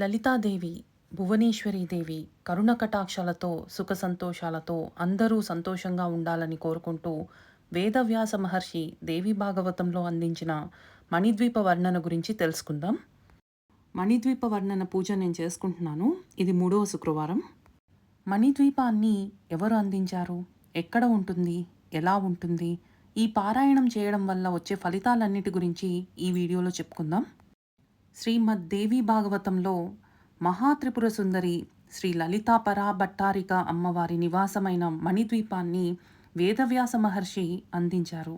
లలితాదేవి, భువనేశ్వరీదేవి కరుణ కటాక్షాలతో, సుఖ సంతోషాలతో అందరూ సంతోషంగా ఉండాలని కోరుకుంటూ, వేదవ్యాస మహర్షి దేవి భాగవతంలో అందించిన మణిద్వీప వర్ణన గురించి తెలుసుకుందాం. మణిద్వీప వర్ణన పూజ నేను చేసుకుంటున్నాను. ఇది 3వ శుక్రవారం. మణిద్వీపాన్ని ఎవరు అందించారు? ఎక్కడ ఉంటుంది? ఎలా ఉంటుంది? ఈ పారాయణం చేయడం వల్ల వచ్చే ఫలితాలన్నిటి గురించి ఈ వీడియోలో చెప్పుకుందాం. శ్రీమద్ దేవి భాగవతంలో మహాత్రిపుర సుందరి శ్రీ లలితా పరాభట్టారిక అమ్మవారి నివాసమైన మణిద్వీపాన్ని వేదవ్యాస మహర్షి అందించారు.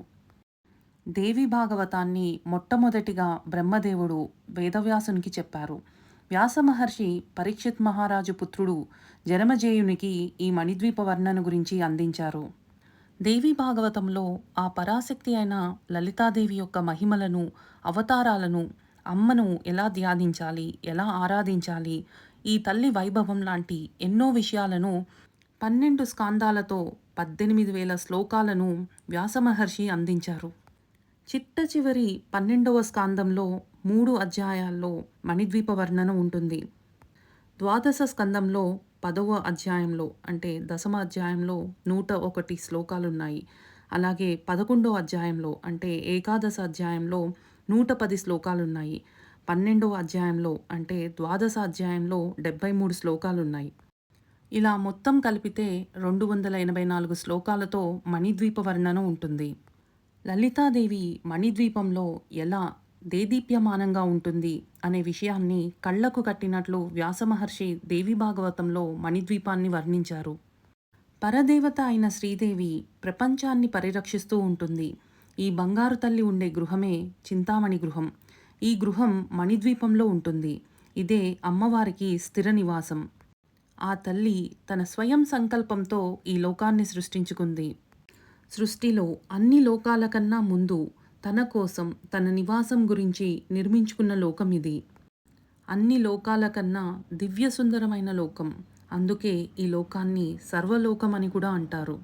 దేవి భాగవతాన్ని మొట్టమొదటిగా బ్రహ్మదేవుడు వేదవ్యాసునికి చెప్పారు. వ్యాస మహర్షి పరీక్షిత్ మహారాజు పుత్రుడు జనమజేయునికి ఈ మణిద్వీప వర్ణన గురించి అందించారు. దేవి భాగవతంలో ఆ పరాశక్తి అయిన లలితాదేవి యొక్క మహిమలను, అవతారాలను, అమ్మను ఎలా ధ్యానించాలి, ఎలా ఆరాధించాలి, ఈ తల్లి వైభవం లాంటి ఎన్నో విషయాలను 12 స్కాందాలతో 18,000 శ్లోకాలను వ్యాసమహర్షి అందించారు. చిట్ట చివరి 12వ స్కాందంలో 3 అధ్యాయాల్లో మణిద్వీప వర్ణన ఉంటుంది. ద్వాదశ స్కందంలో 10వ అధ్యాయంలో అంటే దశమ అధ్యాయంలో 101 శ్లోకాలున్నాయి. అలాగే 11వ అధ్యాయంలో అంటే ఏకాదశ అధ్యాయంలో 110 శ్లోకాలున్నాయి. 12వ అధ్యాయంలో అంటే ద్వాదశ అధ్యాయంలో 73 శ్లోకాలున్నాయి. ఇలా మొత్తం కలిపితే 284 శ్లోకాలతో మణిద్వీప వర్ణన ఉంటుంది. లలితాదేవి మణిద్వీపంలో ఎలా దేదీప్యమానంగా ఉంటుంది అనే విషయాన్ని కళ్లకు కట్టినట్లు వ్యాసమహర్షి దేవి భాగవతంలో మణిద్వీపాన్ని వర్ణించారు. పరదేవత అయిన శ్రీదేవి ప్రపంచాన్ని పరిరక్షిస్తూ ఉంటుంది. ఈ బంగారు తల్లి ఉండే గృహమే చింతామణి గృహం. ఈ గృహం మణిద్వీపంలో ఉంటుంది. ఇదే అమ్మవారికి స్థిర నివాసం. ఆ తల్లి తన స్వయం సంకల్పంతో ఈ లోకాన్ని సృష్టించుకుంది. సృష్టిలో అన్ని లోకాల కన్నా ముందు తన కోసం తన నివాసం గురించి నిర్మించుకున్న లోకం ఇది. అన్ని లోకాల కన్నా దివ్య సుందరమైన లోకం. అందుకే ఈ లోకాన్ని సర్వలోకం అని కూడా అంటారు.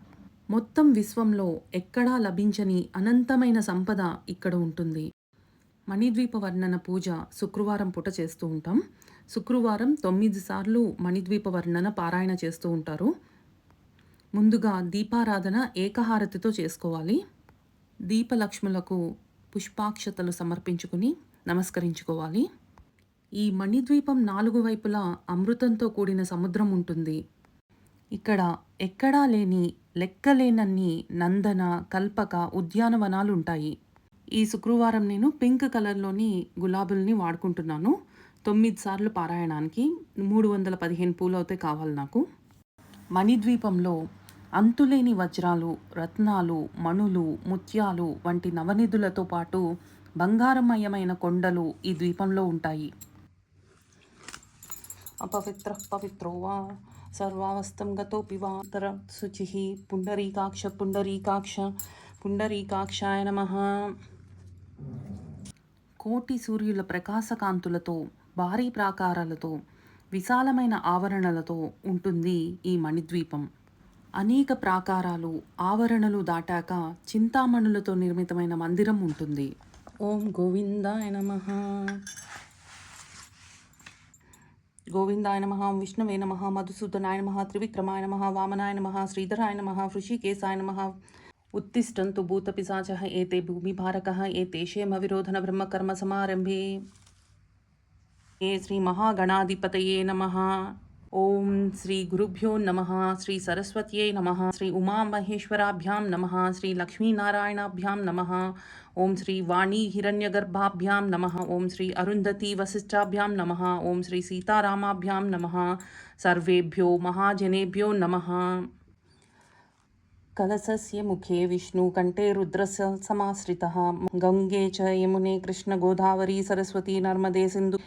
మొత్తం విశ్వంలో ఎక్కడా లభించని అనంతమైన సంపద ఇక్కడ ఉంటుంది. మణిద్వీప వర్ణన పూజ శుక్రవారం పూట చేస్తూ ఉంటాం. శుక్రవారం 9 సార్లు మణిద్వీప వర్ణన పారాయణ చేస్తూ ఉంటారు. ముందుగా దీపారాధన ఏకహారతితో చేసుకోవాలి. దీపలక్ష్ములకు పుష్పాక్షతలు సమర్పించుకుని నమస్కరించుకోవాలి. ఈ మణిద్వీపం 4 వైపులా అమృతంతో కూడిన సముద్రం ఉంటుంది. ఇక్కడ ఎక్కడా లేని లెక్కలేనన్ని నందన, కల్పక ఉద్యానవనాలు ఉంటాయి. ఈ శుక్రవారం నేను పింక్ కలర్లోని గులాబుల్ని వాడుకుంటున్నాను. 9 సార్లు పారాయణానికి 315 పూలు అయితే కావాలి నాకు. మణిద్వీపంలో అంతులేని వజ్రాలు, రత్నాలు, మణులు, ముత్యాలు వంటి నవనిధులతో పాటు బంగారమయమైన కొండలు ఈ ద్వీపంలో ఉంటాయి. అపవిత్ర పవిత్రో వా సర్వావస్థం గతోపి వా తర శుచిః పుండరీకాక్ష పుండరీకాక్ష పుండరీకాక్షాయ నమః. కోటి సూర్యుల ప్రకాశకాంతులతో, భారీ ప్రాకారాలతో, విశాలమైన ఆవరణలతో ఉంటుంది ఈ మణిద్వీపం. అనేక ప్రాకారాలు, ఆవరణలు దాటాక చింతామణులతో నిర్మితమైన మందిరం ఉంటుంది. ఓం గోవిందాయ నమః. గోవిందాయ నమః, విష్ణవే నమః, మధుసూదనాయ నమః, త్రివిక్రమాయ నమః, వామనాయ నమః, శ్రీధరాయ నమః, వృషికేశాయ నమః. ఉత్తిష్టంతు భూతపిశాచః ఏతే భూమిభారకః ఏతే క్షేమ విరోధన బ్రహ్మకర్మ సమారంభే. ఏ శ్రీ మహాగణాధిపతయే నమః. ఓం శ్రీ గురుభ్యో నమః. శ్రీ సరస్వత్యై నమః. శ్రీ ఉమామహేశ్వరాభ్యాం నమః. శ్రీ లక్ష్మీనారాయణాభ్యాం నమః. ఓం శ్రీ వాణీ హిరణ్యగర్భాభ్యాం నమః. ఓం శ్రీ అరుంధతీ వశిష్ఠాభ్యాం నమః. ఓం శ్రీ సీతారామాభ్యాం నమః. సర్వేభ్యో మహాజనేభ్యో నమః. కలశస్య ముఖే విష్ణు కంఠే రుద్రస్య సమాశ్రితః. గంగే చ యమునే కృష్ణ గోదావరి సరస్వతి నర్మదే సింధు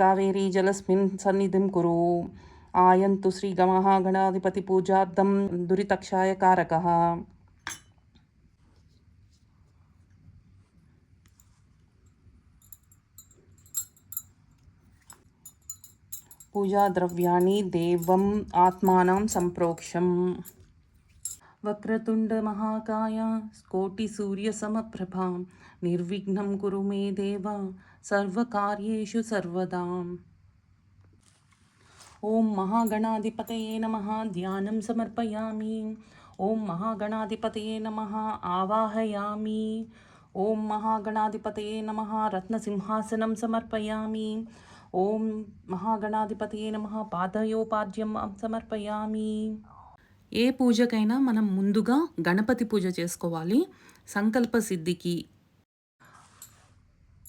కావేరీ జలస్మిన్ సన్నిధిం కురు. ఆయంతు శ్రీ మహాగణాధిపతి పూజార్థం దురితక్షాయ కారకః. పూజాద్రవ్యాణి దేవం ఆత్మానం సంప్రోక్షం. వక్రతుండ మహాకాయ కోటి సూర్య సమప్రభ నిర్విఘ్నం కురు మే దేవ సర్వకార్యేషు సర్వదా. ఓం మహాగణాధిపతయే నమః ధ్యానం సమర్పయామి. ఓం మహాగణాధిపతయే నమః ఆవాహయామి. ఓం మహాగణాధిపతయే నమః రత్నసింహాసనం సమర్పయామి. ఓం మహాగణాధిపతయే నమః పాదయోపాద్యం సమర్పయామి. ఏ పూజకైనా మనం ముందుగా గణపతి పూజ చేసుకోవాలి. సంకల్ప సిద్ధికి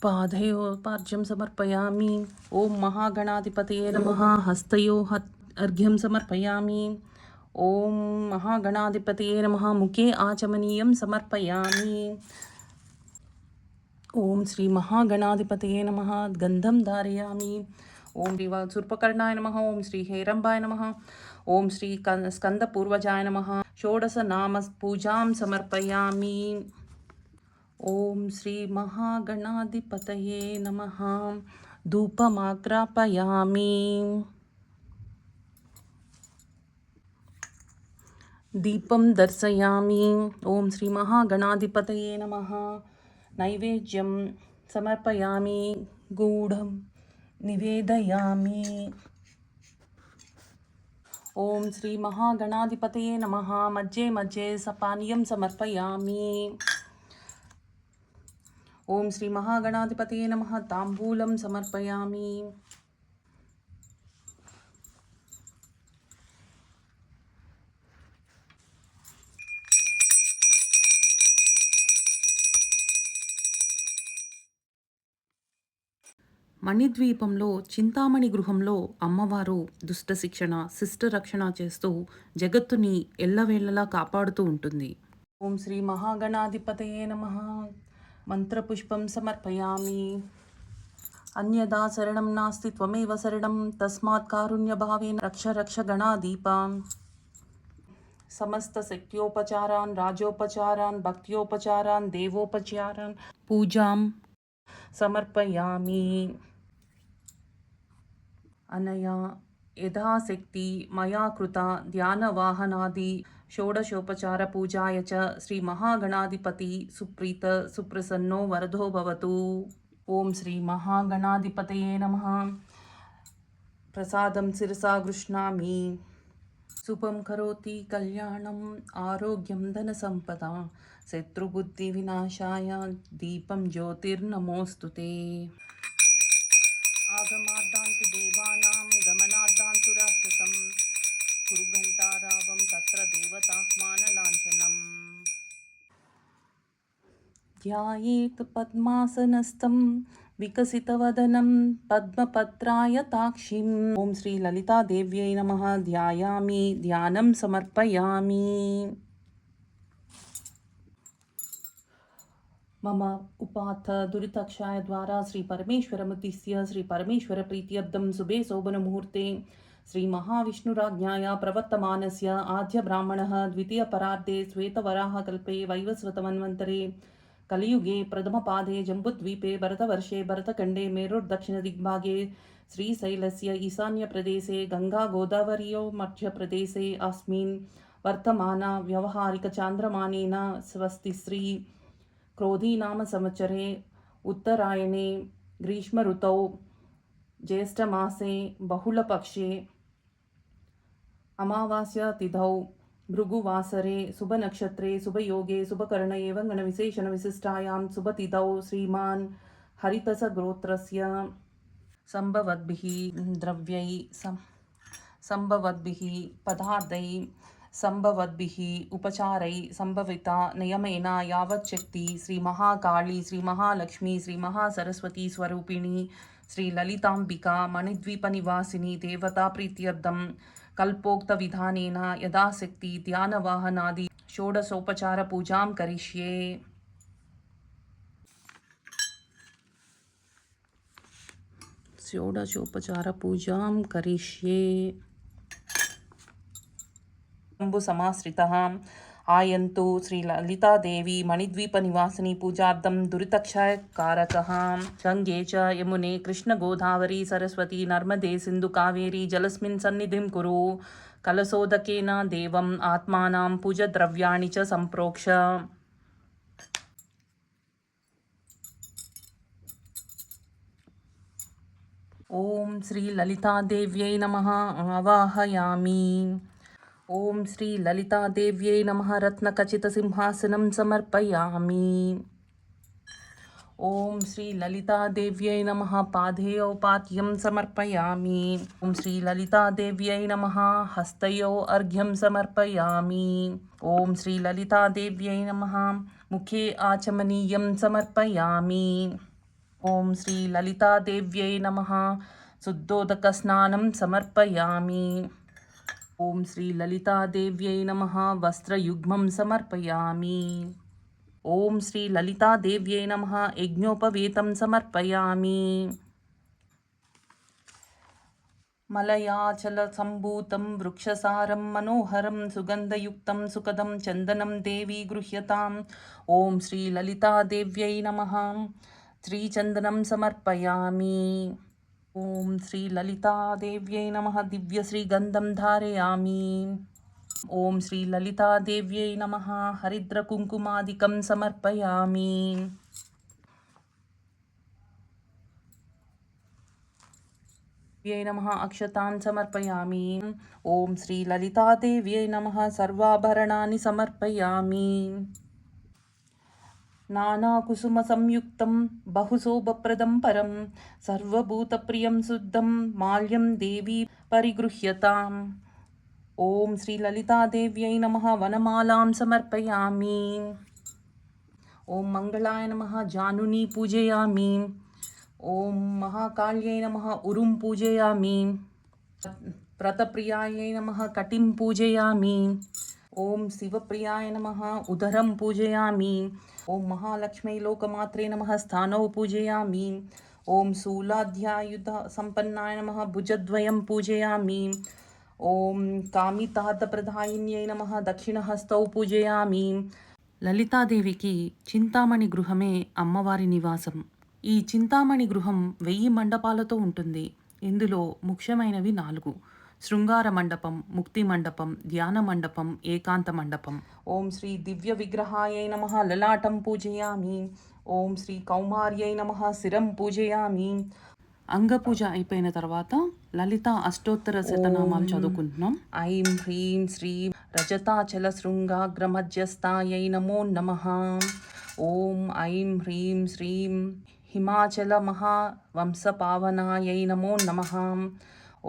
పాదయోపార్ఘ్యం సమర్పయామి. ఓం మహాగణాధిపతయే నమః హస్తయో అర్ఘ్యం సమర్పయామి. ఓం మహాగణాధిపతయే నమః ముఖే ఆచమనీయం సమర్పయామి. ఓం శ్రీ మహాగణాధిపతయే నమః గంధం ధారయామి. ఓం శ్రీ శూర్పకర్ణాయ నమః. ఓం శ్రీ హేరంబాయ నమః. ఓం శ్రీ స్కందపూర్వజాయ నమః. షోడశ నామ పూజాం సమర్పయామి. ఓం శ్రీ మహాగణాధిపతయే నమః ధూపమాగ్రాపయామి. దీపం దర్శయామి. ఓం శ్రీ మహాగణాధిపతయే నమః నైవేద్యం సమర్పయామి. గూఢం నివేదయామి. ఓం శ్రీ మహాగణాధిపతయే నమః మధ్యే మధ్యే పానీయం సమర్పయామి. ఓం శ్రీ మహాగణాధిపతయే నమః తాంబూలం సమర్పయామి. మణిద్వీపంలో చింతామణి గృహంలో అమ్మవారు దుష్ట శిక్షణ శిష్ట రక్షణ చేస్తూ జగత్తుని ఎల్లవేళలా కాపాడుతూ ఉంటుంది. ఓం శ్రీ మహాగణాధిపతయే నమః మంత్రపుష్పం సమర్పయామి. అన్యదా శరణం నాస్తి త్వమేవ శరణం తస్మాత్ కారుణ్యభావేన రక్ష రక్ష గణాదీపం. సమస్త శక్త్యోపచారాన్ రాజోపచారాన్ భక్త్యోపచారాన్ దేవోపచారాన్ పూజాం సమర్పయామి. అనయా యథాశక్తి మయా కృత ధ్యానవాహనాది షోడశోపచార పూజాయ చ శ్రీ మహాగణాధిపతి సుప్రీత సుప్రసన్నో వరదో భవతు. ఓం శ్రీ మహాగణాధిపతయే నమః ప్రసాదం శిరసా గృష్ణామి. శుభం కరోతి కళ్యాణం ఆరోగ్యం ధన సంపద శత్రుబుద్ధి వినాశాయ దీపం జ్యోతిర్నమోస్తుతే. ఆగమార్థాంతు దేవానాం గమనార్థాంతు రాక్షసం కురు ఘంటారావం తత్ర దేవతాహ్వానలాంఛనం. ధ్యాయేత్ పద్మాసనస్థం వికసితవదనం పద్మపత్రాయతాక్షిం. ఓం శ్రీ లలితాదేవ్యై నమః ధ్యాయామి ధ్యానం సమర్పయామి. మమ ఉపాత దురితక్షాయ ద్వారా శ్రీ పరమేశ్వరముద్దిశ్య శ్రీ పరమేశ్వర ప్రీత్యర్థం శుభే శోభన ముహూర్తే శ్రీ మహావిష్ణురాజ్ఞాయ ప్రవర్తమానస్య ఆద్య బ్రాహ్మణः ద్వితీయ పరార్ధే శ్వేతవరాహ కల్పే వైవస్వతమన్వంతరే కలియుగే ప్రథమపాదే జంబుద్వీపే భరతవర్షే భరతఖण्डे मेरुर्दक्षिणदिग्भागे श्रीशैलस्य ईशान्यप्रदेशे गंगा गोदावर्योः मध्यप्रदेशे अस्मिन् वर्तमाना व्यवहारिकचान्द्रमानेन स्वस्ति श्री क्रोधीनाम संवत्सरे उत्तरायणे ग्रीष्मऋतौ ज्येष्ठमासे बहुलपक्षे अमावास्या तिथौ भृगुवासरे शुभनक्षत्रे शुभयोगे शुभकर्णे एवं गणविशेषणविशिष्टायां शुभतिथौ श्रीमान् हरितसगोत्रस्य सम्भवद्भिः द्रव्यैः सम्भवद्भिः पदार्थैः सम्भवद्भिः उपचारैः सम्भविता नियमेन यावच्छक्ति श्री महाकाली श्री महालक्ष्मी श्री महासरस्वती स्वरूपिणी श्री ललितांबिका मणिद्वीपनिवासिनी देवता प्रीत्यर्थं कल्पोक्तविधानेन यथाशक्ति ध्यानवाहनादि षोडशोपचार पूजां करिष्ये. षोडशोपचार पूजां करिष्ये. समाश्रितः आयन्तु श्री ललितादेवी मणिद्वीपनिवासिनी पूजार्थं दुरितक्षयकारकः गङ्गे च यमुने कृष्णगोदावरी सरस्वती नर्मदे सिन्धु कावेरी जलस्मिन् सन्निधिं कुरु. कलशोदकेन देवम् आत्मानां पूजद्रव्याणि च सम्प्रोक्ष. ఓం శ్రీ లలితాదేవ్యై నమః ఆవాహయామి. ఓం శ్రీ లలితాదేవ్యై నమః రత్నఖచితసింహాసనం సమర్పయామి. ఓం శ్రీ లలితాదేవ్యై నమః పాదయోపాద్యం సమర్పయామి. ఓం శ్రీ లలితాదేవ్యై నమః హస్తయో అర్ఘ్యం సమర్పయామి. ఓం శ్రీ లలితాదేవ్యై నమః ముఖే ఆచమనీయం సమర్పయామి. ఓం శ్రీ లలితాదేవ్యై నమః శుద్ధోదకస్నానం సమర్పయామి. ఓం శ్రీ లలితాదేవ్యై నమః వస్త్రయుగ్మం సమర్పయామి. ఓం శ్రీ లలితాదేవ్యై నమః యజ్ఞోపవీతం సమర్పయామి. మలయాచల సంభూతం వృక్షసారం మనోహరం సుగంధయుక్తం సుఖదం చందనం దేవీ గృహ్యతాం. ఓం శ్రీ లలితాదేవ్యై నమః శ్రీచందనం సమర్పయామి. ఓం శ్రీ లలితాదేవ్యై నమః దివ్యశ్రీగంధం ధారయామి. ఓం శ్రీ లలితాదేవ్యై నమః హరిద్రకుంకుమాదికం సమర్పయామి. దేవ్యై నమః అక్షతాన్ సమర్పయామి. ఓం శ్రీ లలితాదేవ్యై నమః సర్వాభరణాన్ని సమర్పయామి. నానాకుసుమ సంయుక్తం బహుశోభప్రదం పరం సర్వభూతప్రియం శుద్ధం మాల్యం దేవీ పరిగృహ్యతాం. ఓం శ్రీ లలితాదేవ్యై నమః వనమాలాం సమర్పయామి. ఓం మంగళాయ నమః జానుని పూజయామి. ఓం మహాకాళ్యై నమః ఉరుం పూజయామి. వ్రతప్రియాయై నమః కటిం పూజయామి. ఓం శివప్రియాయ నమః ఉదరం పూజయామి. ఓం మహాలక్ష్మై లోకమాత్రే నమః స్థానౌ పూజయామి. ఓం శూలాధ్యాయుధ సంపన్నాయ నమః భుజద్వయం పూజయామి. ఓం కామితార్థప్రదాయిన్యై నమః దక్షిణహస్తౌ పూజయామి. లలితాదేవికి చింతామణి గృహమే అమ్మవారి నివాసం. ఈ చింతామణి గృహం 1000 మండపాలతో ఉంటుంది. ఇందులో ముఖ్యమైనవి 4: శృంగార మండపం, ముక్తి మండపం, ధ్యాన మండపం, ఏకాంత మండపం. ఓం శ్రీ దివ్య విగ్రహాయై నమః లలాటం పూజయామి. ఓం శ్రీ కౌమార్యై నమః శిరం పూజయామి. అంగపూజ అయిపోయిన తర్వాత లలిత అష్టోత్తర శతనామాలు చదువుకుంటున్నాం. ఐం హ్రీం శ్రీం రజతాచల శృంగాగ్రమధ్యస్థాయై నమో నమః. ఓం ఐం హ్రీం శ్రీం హిమాచల మహావంశపావనాయై నమో నమః.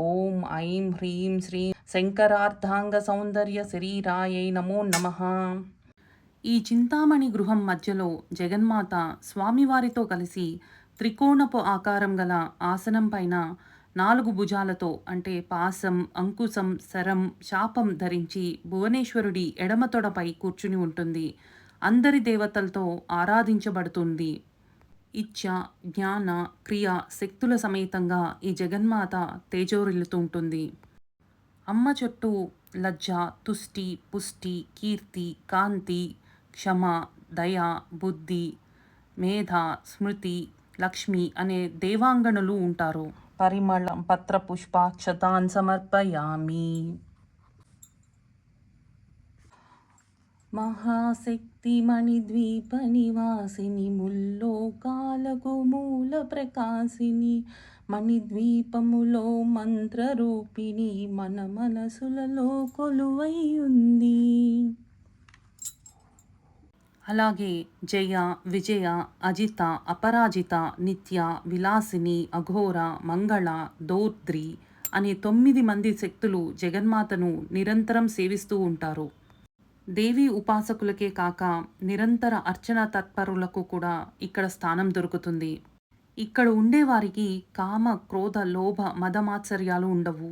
ఓం ఐం హ్రీం శ్రీం శంకరార్ధాంగ సౌందర్య శరీరాయై నమో నమః. ఈ చింతామణి గృహం మధ్యలో జగన్మాత స్వామివారితో కలిసి త్రికోణపు ఆకారం గల ఆసనం పైన 4 భుజాలతో అంటే పాసం, అంకుశం, శరం, శాపం ధరించి భువనేశ్వరుడి ఎడమ తొడపై కూర్చుని ఉంటుంది. అందరి దేవతలతో ఆరాధించబడుతుంది. ఇచ్ఛ, జ్ఞాన, క్రియ శక్తుల సమేతంగా ఈ జగన్మాత తేజోరిల్లుతూ ఉంటుంది. అమ్మ చుట్టూ లజ్జ, తుష్టి, పుష్టి, కీర్తి, కాంతి, క్షమ, దయ, బుద్ధి, మేధ, స్మృతి, లక్ష్మి అనే దేవాంగణులు ఉంటారు. పరిమళం పత్ర పుష్పాక్షతాన్ సమర్పయామి. మహాశక్తి మణిద్వీప నివాసిని ముల్లోకాలకు మూల ప్రకాశిని మణిద్వీపములో మంత్రరూపిణి మన మనసులలో కొలువై ఉంది. అలాగే జయ, విజయ, అజిత, అపరాజిత, నిత్య, విలాసిని, అఘోర, మంగళ, దోర్ద్రి అనే 9 మంది శక్తులు జగన్మాతను నిరంతరం సేవిస్తూ ఉంటారు. దేవి ఉపాసకులకే కాక నిరంతర అర్చన తత్పరులకు కూడా ఇక్కడ స్థానం దొరుకుతుంది. ఇక్కడ ఉండేవారికి కామ, క్రోధ, లోభ, మదమాత్సర్యాలు ఉండవు.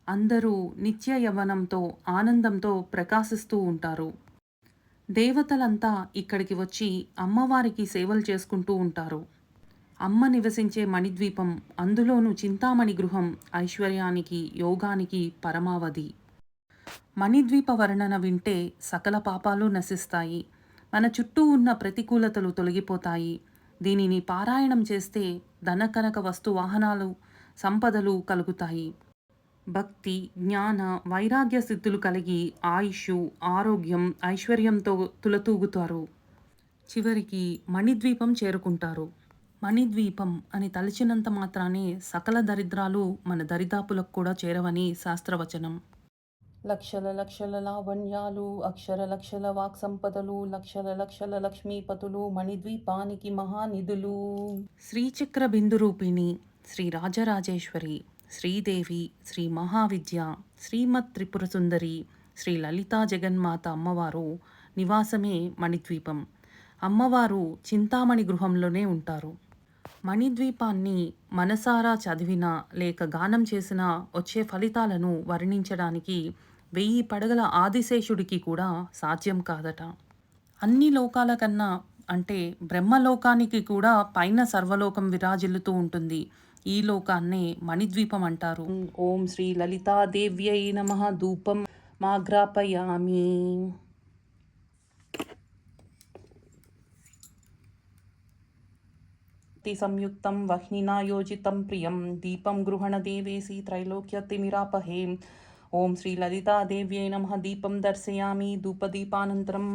అందరూ నిత్య యవ్వనంతో ఆనందంతో ప్రకాశిస్తూ ఉంటారు. దేవతలంతా ఇక్కడికి వచ్చి అమ్మవారికి సేవలు చేసుకుంటూ ఉంటారు. అమ్మ నివసించే మణిద్వీపం, అందులోనూ చింతామణి గృహం ఐశ్వర్యానికి, యోగానికి పరమావధి. మణిద్వీప వర్ణన వింటే సకల పాపాలు నశిస్తాయి. మన చుట్టూ ఉన్న ప్రతికూలతలు తొలగిపోతాయి. దీనిని పారాయణం చేస్తే ధనకనక వస్తు వాహనాలు, సంపదలు కలుగుతాయి. భక్తి, జ్ఞాన, వైరాగ్య సిద్ధులు కలిగి ఆయుష్, ఆరోగ్యం, ఐశ్వర్యంతో తులతూగుతారు. చివరికి మణిద్వీపం చేరుకుంటారు. మణిద్వీపం అని తలిచినంత మాత్రానే సకల దరిద్రాలు మన దరిదాపులకు కూడా చేరవని శాస్త్రవచనం. లక్షల లక్షల లావణ్యాలు, అక్షర లక్షల వాక్ సంపదలు, లక్షల లక్షల లక్ష్మీపతులు, మణిద్వీపానికి మహానిధులు. శ్రీచక్ర బిందురూపిణి శ్రీ రాజరాజేశ్వరి, శ్రీదేవి, శ్రీ మహావిద్య, శ్రీమత్ త్రిపుర సుందరి, శ్రీ లలితా జగన్మాత అమ్మవారు నివాసమే మణిద్వీపం. అమ్మవారు చింతామణి గృహంలోనే ఉంటారు. మణిద్వీపాన్ని మనసారా చదివినా లేక గానం చేసినా వచ్చే ఫలితాలను వర్ణించడానికి 1000 పడగల ఆదిశేషుడికి కూడా సాధ్యం కాదట. అన్ని లోకాల కన్నా అంటే బ్రహ్మలోకానికి కూడా పైన సర్వలోకం విరాజిల్లుతూ ఉంటుంది. ఈ లోకాన్నే మణిద్వీపం అంటారు. ఓం శ్రీ లలితాదేవ్యై నమః. ధూపం మాగ్రాపయామి. సంయుక్తం వహ్నినా యోజితం ప్రియం దీపం గృహణ దేవేసి త్రైలోక్యతిమిరాపహే. ఓం శ్రీ లలితాదేవ్యై నమః. దీపం దర్శయామి. ధూపదీపానంతరం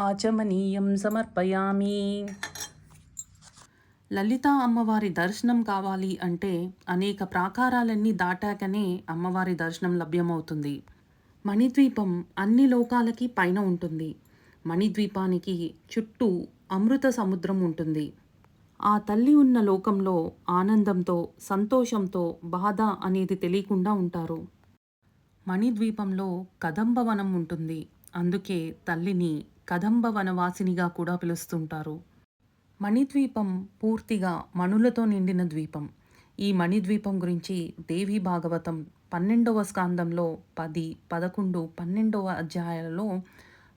ఆచమనీయం సమర్పయామి. లలితా అమ్మవారి దర్శనం కావాలి అంటే అనేక ప్రాకారాలన్నీ దాటాకనే అమ్మవారి దర్శనం లభ్యమవుతుంది. మణిద్వీపం అన్ని లోకాలకి పైన ఉంటుంది. మణిద్వీపానికి చుట్టూ అమృత సముద్రం ఉంటుంది. ఆ తల్లి ఉన్న లోకంలో ఆనందంతో, సంతోషంతో బాధ అనేది తెలియకుండా ఉంటారు. మణిద్వీపంలో కదంబవనం ఉంటుంది. అందుకే తల్లిని కదంబ వనవాసినిగా కూడా పిలుస్తుంటారు. మణిద్వీపం పూర్తిగా మణులతో నిండిన ద్వీపం. ఈ మణిద్వీపం గురించి దేవీ భాగవతం 12వ స్కందంలో 10, 11, 12వ అధ్యాయాలలో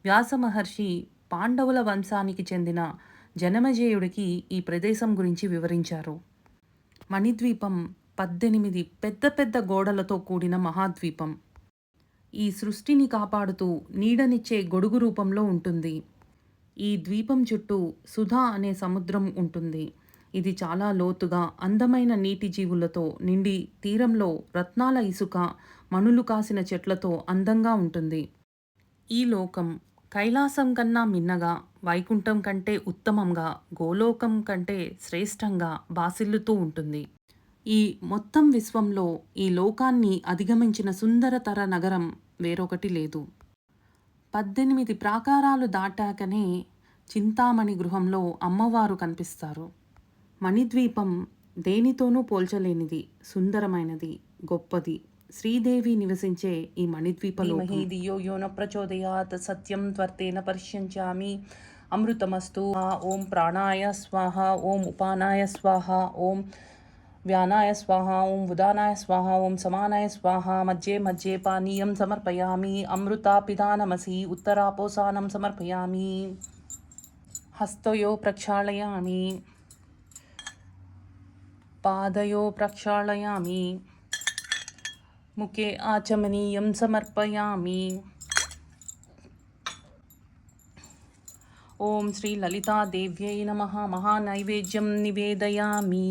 వ్యాస మహర్షి పాండవుల వంశానికి చెందిన జనమేజయుడికి ఈ ప్రదేశం గురించి వివరించారు. మణిద్వీపం 18 పెద్ద పెద్ద గోడలతో కూడిన మహాద్వీపం. ఈ సృష్టిని కాపాడుతూ నీడనిచ్చే గొడుగు రూపంలో ఉంటుంది. ఈ ద్వీపం చుట్టూ సుధా అనే సముద్రం ఉంటుంది. ఇది చాలా లోతుగా అందమైన నీటి జీవులతో నిండి తీరంలో రత్నాల ఇసుక, మణులు కాసిన చెట్లతో అందంగా ఉంటుంది. ఈ లోకం కైలాసం కన్నా మిన్నగా, వైకుంఠం కంటే ఉత్తమంగా, గోలోకం కంటే శ్రేష్టంగా బాసిల్లుతూ ఉంటుంది. ఈ మొత్తం విశ్వంలో ఈ లోకాన్ని అధిగమించిన సుందరతర నగరం వేరొకటి లేదు. 18 ప్రాకారాలు దాటాకనే చింతామణి గృహంలో అమ్మవారు కనిపిస్తారు. మణిద్వీపం దేనితోనూ పోల్చలేనిది, సుందరమైనది, గొప్పది. శ్రీదేవి నివసించే ఈ మణిద్వీపలోకం. ధియో యో న ప్రచోదయాత్ సత్యం త్వర్తేన పరిష్యంచామి. అమృతమస్తు. ఓం ప్రాణాయ స్వాహ. ఓం ఉపానాయ స్వాహ. ఓం వ్యానాయ స్వాహ. ఓం ఉదానాయ స్వాహ. ఓం సమానాయ స్వాహ. మధ్యే మధ్యే పానీయం సమర్పయామి. అమృతాపిదానమసి. ఉత్తరాపోసానం సమర్పయామి. హస్తయో ప్రక్షాళయామి. పాదయో ప్రక్షాళయామి. ముఖే ఆచమనీయం సమర్పయామి. ఓం శ్రీ లలితాదేవ్యై నమః. మహానైవేద్యం నివేదయామి.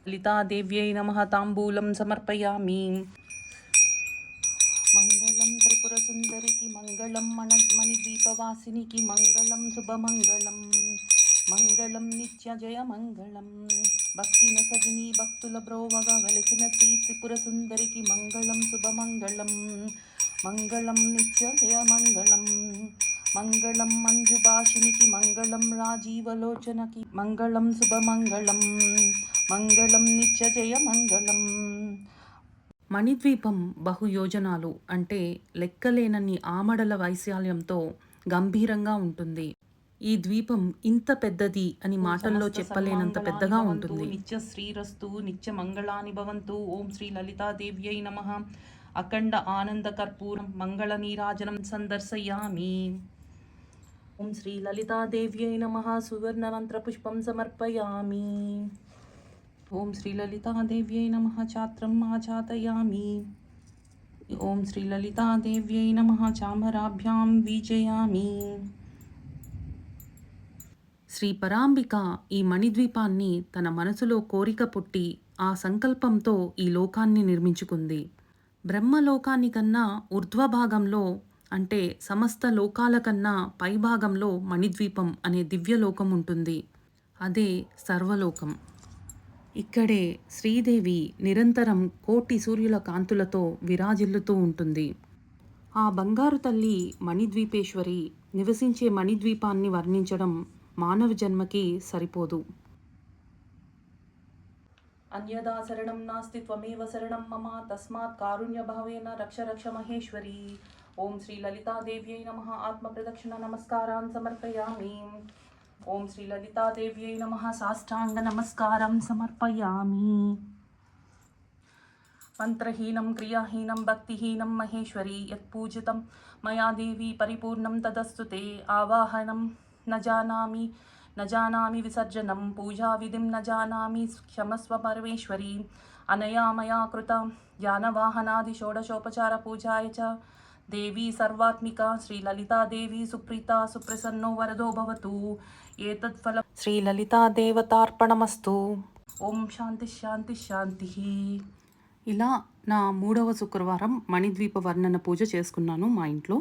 లలితాదేవ్యై నమః. తాంబూలం సమర్పయామి. మంగళం త్రిపుర సుందరికి మంగళం. మణిద్వీపవాసినికి మంగళం. శుభమంగళం. మంగళం నిత్య జయ మంగళం. భక్తిన సజిని భక్తుల బ్రోవగా వెలిసిన శ్రీ త్రిపుర సుందరికి మంగళం. శుభమంగళం. మంగళం నిత్య జయ మంగళం. మంగళం మంజుభాషినికి మంగళం. రాజీవలోచనకి మంగళం. శుభమంగళం. మంగళం నిత్య జయ మంగళం. మణిద్వీపం బహుయోజనాలు అంటే లెక్కలేనన్ని ఆమడల వైశాల్యంతో గంభీరంగా ఉంటుంది. ఈ ద్వీపం ఇంత పెద్దది అని మాటల్లో చెప్పలేనంత పెద్దగా ఉంటుంది. నిత్య శ్రీరస్తు. నిత్య మంగళాని భవంతు. ఓం శ్రీ లలితాదేవ్యై నమః. అఖండ ఆనంద కర్పూరం మంగళ నీరాజనం సందర్శయామి. ఓం శ్రీ లలితాదేవ్యై నమః. సువర్ణ మంత్ర పుష్పం సమర్పయామి. ఓం శ్రీ లలితాదేవ్యై నమః. ఛాత్రం ఆచాతయామి. ఓం శ్రీ లలితాదేవ్యై నమః. చామరాభ్యాం వీజయామి. శ్రీ పరాంబిక ఈ మణిద్వీపాన్ని తన మనసులో కోరిక పుట్టి ఆ సంకల్పంతో ఈ లోకాన్ని నిర్మించుకుంది. బ్రహ్మలోకానికన్నా ఊర్ధ్వభాగంలో అంటే సమస్త లోకాల కన్నా పైభాగంలో మణిద్వీపం అనే దివ్యలోకం ఉంటుంది. అదే సర్వలోకం. ఇక్కడే శ్రీదేవి నిరంతరం కోటి సూర్యుల కాంతులతో విరాజిల్లుతూ ఉంటుంది. ఆ బంగారు తల్లి మణిద్వీపేశ్వరి నివసించే మణిద్వీపాన్ని వర్ణించడం మానవ జన్మకి సరిపోదు. అన్యదా శరణం నాస్తి త్వమేవ శరణం మమ తస్మాత్ కారుణ్యభావేన రక్ష రక్ష మహేశ్వరి. ఓం శ్రీ లలితాదేవ్యై నమః. ఆత్మ ప్రదక్షిణ నమస్కారాన్ సమర్పయామి. ఓం శ్రీ లలితాదేవ్యై నమః. సాష్టాంగ నమస్కారం సమర్పయామి. మంత్రహీనం క్రియాహీనం భక్తిహీనం మహేశ్వరి యత్పూజితం మయా దేవి పరిపూర్ణం తదస్తు తే. ఆవాహనం న జానామి విసర్జనం పూజా విధిం న జానామి క్షమస్వ పరమేశ్వరి. అనయా మయా కృత యానవాహనాది షోడశోపచార పూజాయ చ దేవి సర్వాత్మిక శ్రీ లలితాదేవి సుప్రీత సుప్రసన్నో వరదో భవతు. ఏతత్ఫలం శ్రీ లలితాదేవతార్పణమస్తు. ఓం శాంతి శాంతి శాంతి. ఇలా నా 3వ శుక్రవారం మణిద్వీప వర్ణన పూజ చేసుకున్నాను మా ఇంట్లో.